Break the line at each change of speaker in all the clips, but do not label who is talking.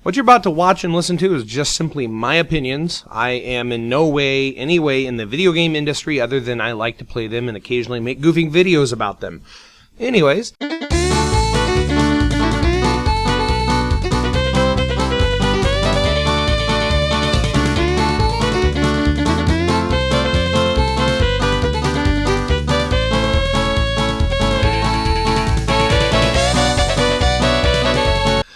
What you're about to watch and listen to is just simply my opinions. I am in no way, any way in the video game industry other than I like to play them and occasionally make goofing videos about them. Anyways.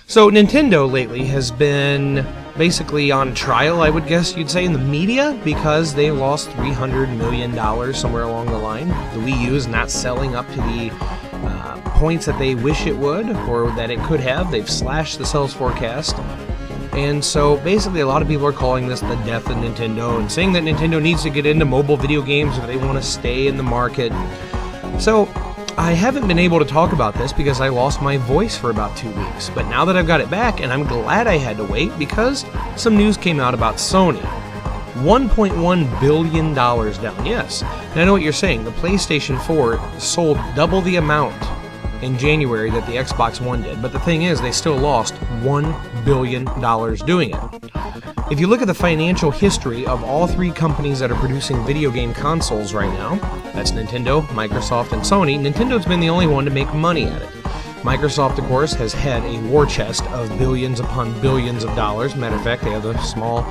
So Nintendo lately has been basically on trial, I would guess you'd say, in the media because they lost $300 million somewhere along the line. The Wii U is not selling up to the points that they wish it would or that it could have. They've slashed the sales forecast. And so basically a lot of people are calling this the death of Nintendo and saying that Nintendo needs to get into mobile video games if they want to stay in the market. So I haven't been able to talk about this because I lost my voice for about 2 weeks, but now that I've got it back, and I'm glad I had to wait because some news came out about Sony. $1.1 billion down, yes. And I know what you're saying, the PlayStation 4 sold double the amount in January that the Xbox One did, but the thing is, they still lost $1 billion doing it. If you look at the financial history of all three companies that are producing video game consoles right now, that's Nintendo, Microsoft, and Sony, Nintendo's been the only one to make money at it. Microsoft, of course, has had a war chest of billions upon billions of dollars. Matter of fact, they have the small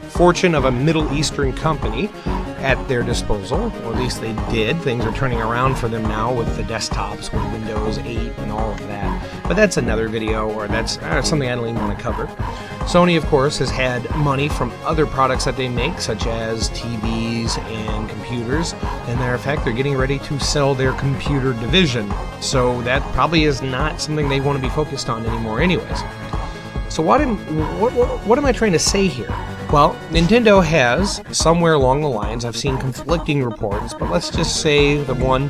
fortune of a Middle Eastern company at their disposal, or at least they did. Things are turning around for them now with the desktops, with Windows 8 and all of that. But that's another video, or that's something I don't even want to cover. Sony, of course, has had money from other products that they make, such as TVs and computers. And matter of fact, they're getting ready to sell their computer division. So that probably is not something they want to be focused on anymore anyways. So what am I trying to say here? Well, Nintendo has, somewhere along the lines, I've seen conflicting reports, but let's just say the one,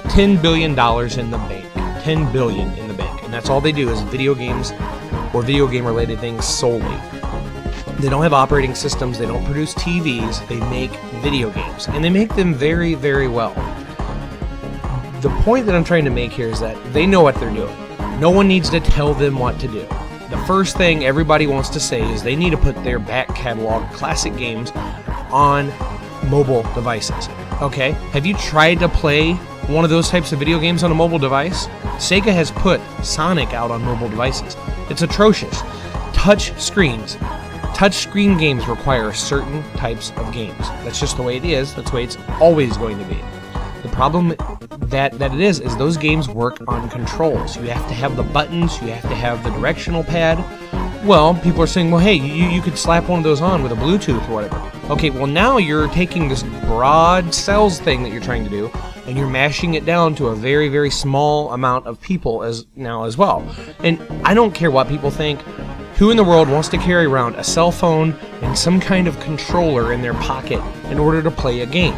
$10 billion in the bank. $10 billion in the bank. And that's all they do is video games or video game related things solely. They don't have operating systems, they don't produce TVs, they make video games. And they make them very, very well. The point that I'm trying to make here is that they know what they're doing. No one needs to tell them what to do. The first thing everybody wants to say is they need to put their back catalog classic games on mobile devices. Okay, have you tried to play one of those types of video games on a mobile device? Sega has put Sonic out on mobile devices. It's atrocious. Touch screen games require certain types of games. That's just the way it is. That's the way it's always going to be. The problem that it is those games work on controls. You have to have the buttons, you have to have the directional pad. Well, people are saying, well, hey, you could slap one of those on with a Bluetooth or whatever. Okay, well, now you're taking this broad sales thing that you're trying to do, and you're mashing it down to a very, very small amount of people as well. And I don't care what people think. Who in the world wants to carry around a cell phone and some kind of controller in their pocket in order to play a game?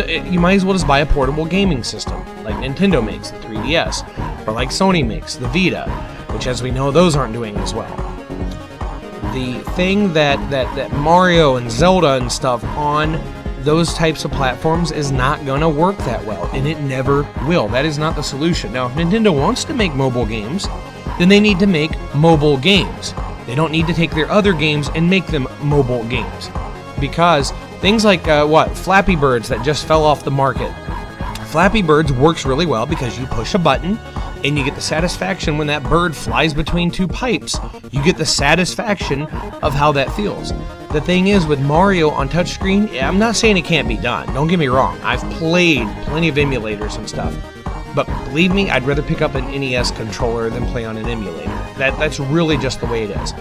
You might as well just buy a portable gaming system, like Nintendo makes, the 3DS, or like Sony makes, the Vita, which, as we know, those aren't doing as well. The thing that Mario and Zelda and stuff on those types of platforms is not going to work that well, and it never will. That is not the solution. Now, if Nintendo wants to make mobile games, then they need to make mobile games. They don't need to take their other games and make them mobile games. Because things like, Flappy Birds that just fell off the market. Flappy Birds works really well because you push a button and you get the satisfaction when that bird flies between two pipes. You get the satisfaction of how that feels. The thing is, with Mario on touchscreen, I'm not saying it can't be done. Don't get me wrong. I've played plenty of emulators and stuff. But believe me, I'd rather pick up an NES controller than play on an emulator. That's really just the way it is.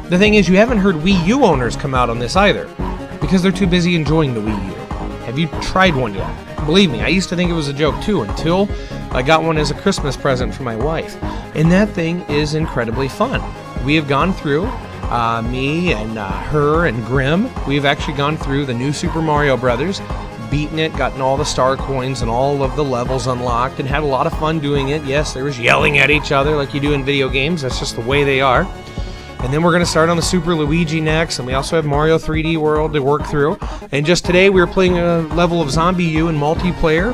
The thing is, you haven't heard Wii U owners come out on this either, because they're too busy enjoying the Wii U. Have you tried one yet? Believe me, I used to think it was a joke too, until I got one as a Christmas present for my wife. And that thing is incredibly fun. We have gone through, me and her and Grim, we've actually gone through the new Super Mario Brothers, beaten it, gotten all the star coins and all of the levels unlocked, and had a lot of fun doing it. Yes, there was yelling at each other like you do in video games. That's just the way they are. And then we're going to start on the Super Luigi next, and we also have Mario 3D World to work through. And just today we were playing a level of Zombie U in multiplayer.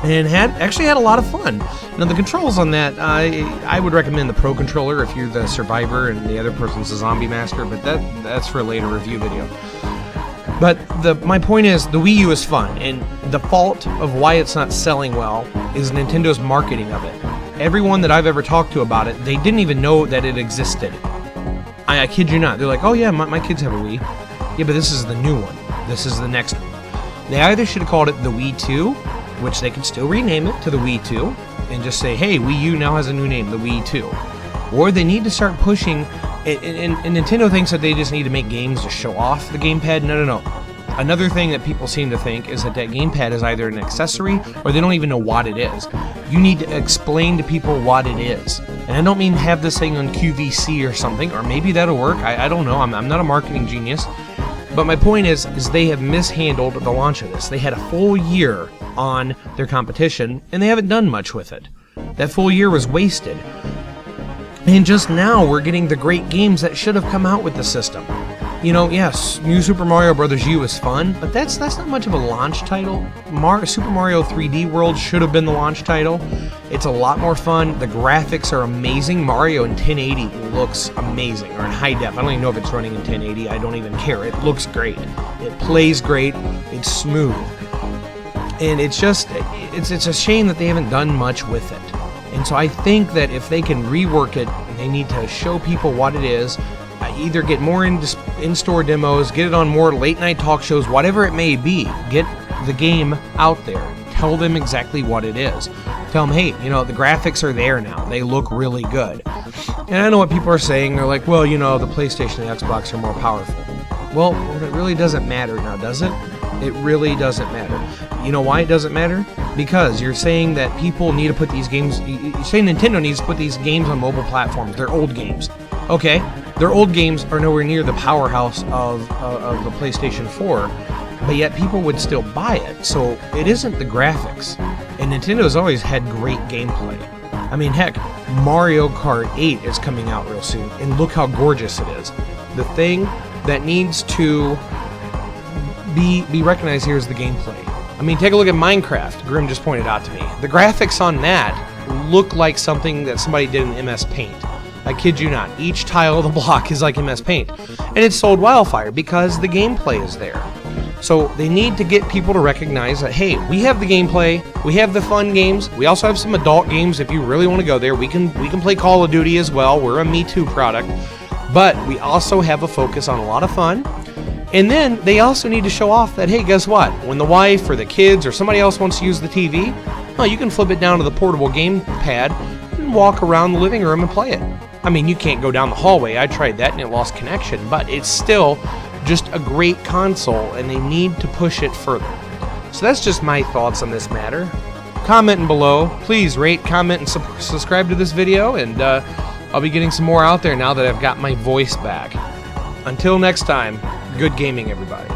and actually had a lot of fun. Now the controls on that, I would recommend the Pro Controller if you're the survivor and the other person's the zombie master, but that's for a later review video. But my point is, the Wii U is fun, and the fault of why it's not selling well is Nintendo's marketing of it. Everyone that I've ever talked to about it, they didn't even know that it existed. I kid you not. They're like, oh yeah, my kids have a Wii. Yeah, but this is the new one. This is the next one. They either should have called it the Wii 2, which they could still rename it to the Wii 2, and just say, hey, Wii U now has a new name, the Wii 2. Or they need to start pushing, and Nintendo thinks that they just need to make games to show off the gamepad. No. Another thing that people seem to think is that gamepad is either an accessory or they don't even know what it is. You need to explain to people what it is. And I don't mean have this thing on QVC or something, or maybe that'll work. I don't know. I'm not a marketing genius. But my point is they have mishandled the launch of this. They had a full year on their competition, and they haven't done much with it. That full year was wasted. And just now, we're getting the great games that should have come out with the system. You know, yes, New Super Mario Bros. U is fun, but that's not much of a launch title. Super Mario 3D World should have been the launch title. It's a lot more fun. The graphics are amazing. Mario in 1080 looks amazing, or in high def. I don't even know if it's running in 1080. I don't even care. It looks great. It plays great. It's smooth. And it's a shame that they haven't done much with it. And so I think that if they can rework it, they need to show people what it is. Either get more in-store demos, get it on more late-night talk shows, whatever it may be. Get the game out there. Tell them exactly what it is. Tell them, hey, you know, the graphics are there now. They look really good. And I know what people are saying. They're like, well, you know, the PlayStation and the Xbox are more powerful. Well, it really doesn't matter now, does it? It really doesn't matter. You know why it doesn't matter? Because you're saying that people need to put these games... You're saying Nintendo needs to put these games on mobile platforms. They're old games. Okay, their old games are nowhere near the powerhouse of the PlayStation 4, but yet people would still buy it. So it isn't the graphics. And Nintendo's always had great gameplay. I mean, heck, Mario Kart 8 is coming out real soon, and look how gorgeous it is. The thing that needs to be recognized here is the gameplay. I mean, take a look at Minecraft. Grim just pointed out to me. The graphics on that look like something that somebody did in MS Paint. I kid you not. Each tile of the block is like MS Paint. And it's sold wildfire because the gameplay is there. So they need to get people to recognize that, hey, we have the gameplay, we have the fun games, we also have some adult games if you really want to go there. We can play Call of Duty as well. We're a Me Too product. But we also have a focus on a lot of fun. And then they also need to show off that, hey, guess what? When the wife or the kids or somebody else wants to use the TV, oh, you can flip it down to the portable gamepad and walk around the living room and play it. I mean, you can't go down the hallway. I tried that and it lost connection, but it's still just a great console and they need to push it further. So that's just my thoughts on this matter. Commenting below. Please rate, comment, and subscribe to this video, and I'll be getting some more out there now that I've got my voice back. Until next time, good gaming, everybody.